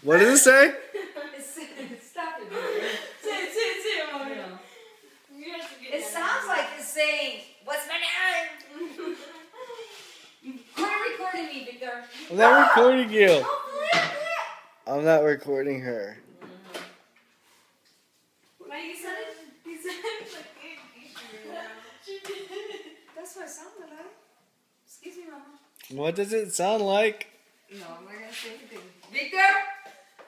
What does it say? Stop it. Say it, Mommy. It sounds like it's saying, "What's my name?" Quit recording me, Victor. I'm not recording you. Don't believe it. I'm not recording her. Why you said it? He said it like she did. That's what it sounded like. Excuse me, Mama. What does it sound like? No, I'm not gonna say anything. Victor,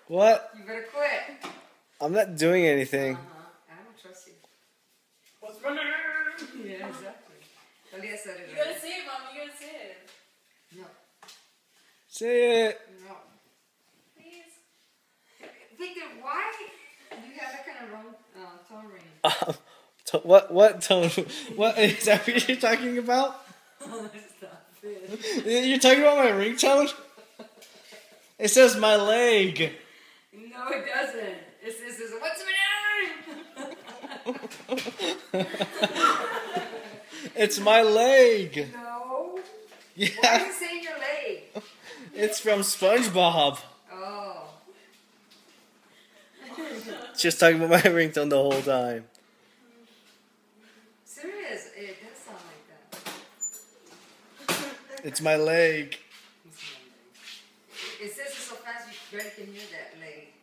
What? you better quit. I'm not doing anything. I don't trust you. What's my name? Yeah, exactly. Talia said it. You gotta say it, Mom. You gotta say it. No. Say it. No. Please. Victor, why do you have that kind of wrong tone range? What tone? What is that what you're talking about? Stop it. You're talking about my ringtone? It says my leg. No, it doesn't. It says, "What's my name?" It's my leg. No. Yeah. Why are you saying your leg? It's from SpongeBob. Oh. Just talking about my ringtone the whole time. Serious, it does sound like that. It's my leg. It says it so fast you barely can hear that leg.